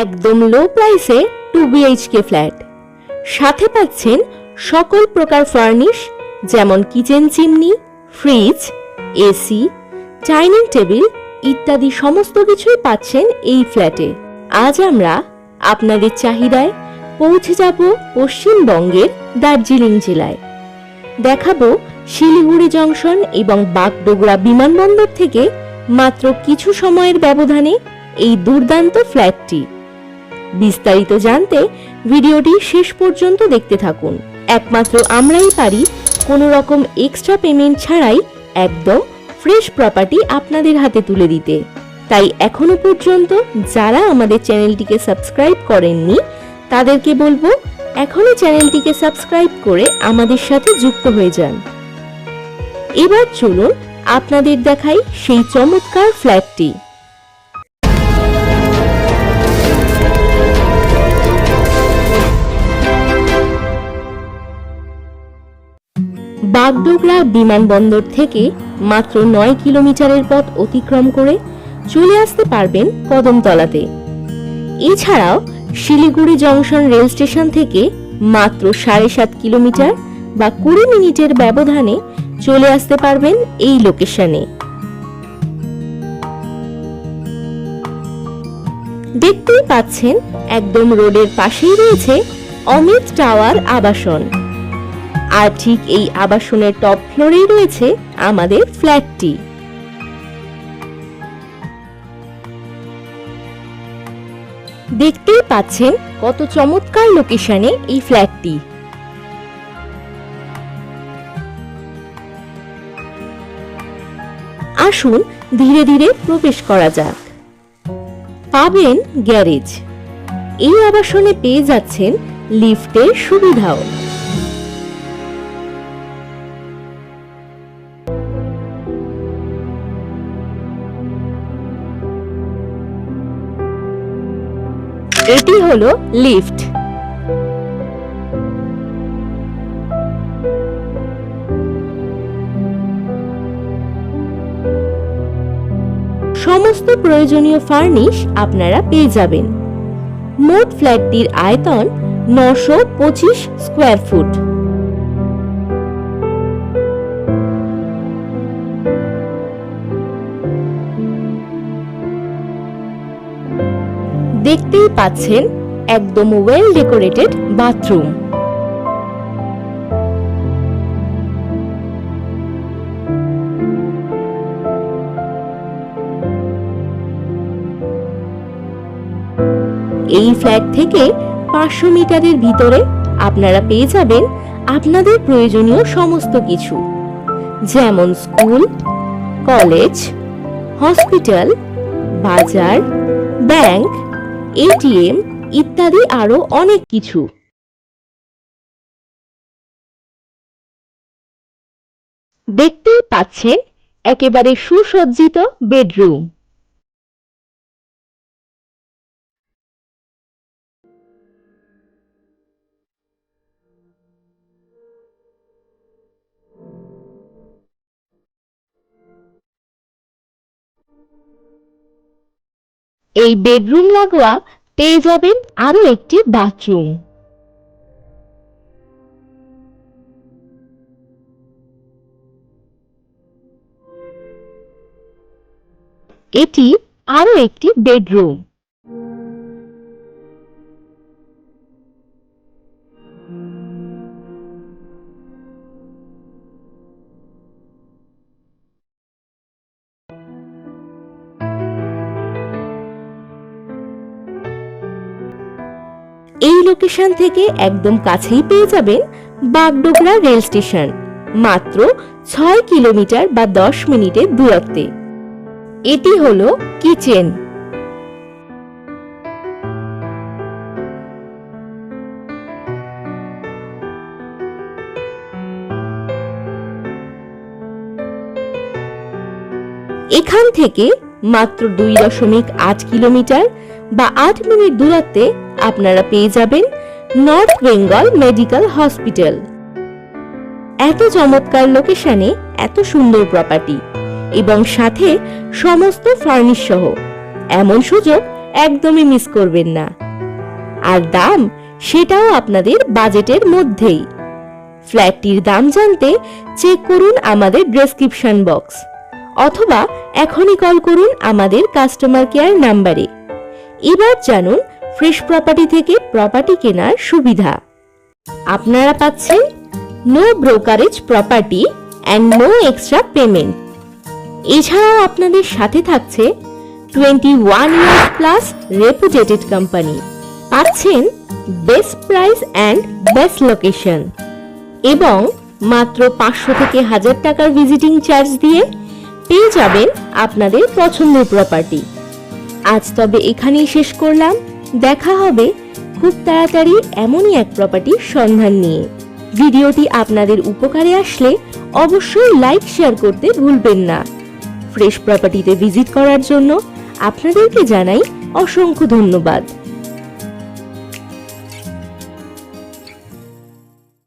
একদম লো প্রাইসে 2 BHK flat, সাথে পাচ্ছেন সকল প্রকার ফার্নিশ যেমন kitchen chimney, fridge, AC, dining table ইত্যাদি সমস্ত কিছুই পাচ্ছেন এই ফ্ল্যাটে। আজ আমরা আপনাদের চাহিদায় পৌঁছে যাব পশ্চিমবঙ্গের দার্জিলিং জেলায়। দেখাবো শিলিগুড়ি জংশন এবং বাগডোগরা বিমানবন্দর থেকে মাত্র কিছু সময়ের ব্যবধানে এই দুর্দান্ত ফ্ল্যাটটি। বিস্তারিত জানতে ভিডিওটি শেষ পর্যন্ত দেখতে থাকুন। একমাত্র আমরাই পারি কোনো রকম এক্সট্রা পেমেন্ট ছাড়াই একদম ফ্রেশ প্রপার্টি আপনাদের হাতে তুলে দিতে। তাই এখনো পর্যন্ত যারা আমাদের চ্যানেলটিকে সাবস্ক্রাইব করেননি তাদেরকে বলবো এখনই চ্যানেলটিকে সাবস্ক্রাইব করে আমাদের সাথে যুক্ত হয়ে যান। এবার চলুন আপনাদের দেখাই সেই চমৎকার ফ্ল্যাটটি। বাগডোগরা বিমানবন্দর থেকে মাত্র 9 কিলোমিটারের পথ অতিক্রম করে চলে আসতে পারবেন কদমতলাতে। এছাড়াও শিলিগুড়ি জংশন রেল স্টেশন থেকে মাত্র 7.5 কিলোমিটার বা 20 মিনিটের ব্যবধানে চলে আসতে পারবেন এই লোকেশনে। দেখতেই পাচ্ছেন একদম রোডের পাশেই রয়েছে অমিত টাওয়ার আবাসন, আর ঠিক এই আবাসনের টপ ফ্লোরেই রয়েছে আমাদের ফ্ল্যাটটি। দেখতেই পাচ্ছেন কত চমৎকার লোকেশনে এই ফ্ল্যাটটি। আসুন ধীরে ধীরে প্রবেশ করা যাক। পাবেন গ্যারেজ, এই আবাসনে পেয়ে যাচ্ছেন লিফটের সুবিধাও। এটি হলো লিফট। সমস্ত প্রয়োজনীয় ফার্নিশ আপনারা পেয়ে যাবেন। মোট ফ্ল্যাটটির আয়তন 925 স্কয়ার ফুট। দেখতেই পাচ্ছেন একদম ওয়েল ডেকোরেটেড বাথরুম। এই ফ্ল্যাট থেকে 500 মিটারের ভিতরে আপনারা পেয়ে যাবেন আপনাদের প্রয়োজনীয় সমস্ত কিছু, যেমন স্কুল, কলেজ, হসপিটাল, বাজার, ব্যাংক, এটিএম ইত্যাদি আরো অনেক কিছু। দেখতেই পাচ্ছেন একেবারে সুসজ্জিত বেডরুম। এই বেডরুম লাগোয়া পেয়ে যাবেন আরো একটি বাথরুম। এটি আরো একটি বেডরুম। এই লোকেশন থেকে একদম কাছেই পেয়ে যাবেন বাগডোগরা রেল স্টেশন, মাত্র 6 কিলোমিটার বা 10 মিনিটের দূরত্বে। এটি হলো কিচেন। এখান থেকে মাত্র 2.8 কিলোমিটার বা 8 মিনিট দূরত্বে আপনারা পেয়ে যাবেন নর্থ বেঙ্গল মেডিকেল হসপিটাল। এত চমৎকার লোকেশনে এত সুন্দর প্রপার্টি এবং সাথে সমস্ত ফার্নিশ সহ এমন সুযোগ একদমই মিস করবেন না। আর দাম সেটাও আপনাদের বাজেটের মধ্যেই। ফ্ল্যাটটির দাম জানতে চেক করুন আমাদের ডেসক্রিপশন বক্স অথবা এখনই কল করুন আমাদের কাস্টমার কেয়ার নাম্বারে। এবার জানুন ফ্রেশ প্রপার্টি থেকে প্রপার্টি কেনার সুবিধা। আপনারা পাচ্ছেন no brokerage property and no extra payment. এছাড়াও আপনাদের সাথে থাকছে 21 ইয়ার্স প্লাস রেপুটেটেড কোম্পানি। পাচ্ছেন best price and best location এবং মাত্র 500 থেকে 1000 টাকার ভিজিটিং চার্জ দিয়ে পেয়ে যাবেন আপনাদের পছন্দের প্রপার্টি। আজ তবে এখানেই শেষ করলাম। দেখা হবে খুব তাড়াতাড়ি এমনই এক প্রপার্টির সন্ধান নিয়ে। ভিডিওটি আপনাদের উপকারে আসলে অবশ্যই লাইক শেয়ার করতে ভুলবেন না। ফ্রেশ প্রপার্টিতে ভিজিট করার জন্য আপনাদেরকে জানাই অসংখ্য ধন্যবাদ।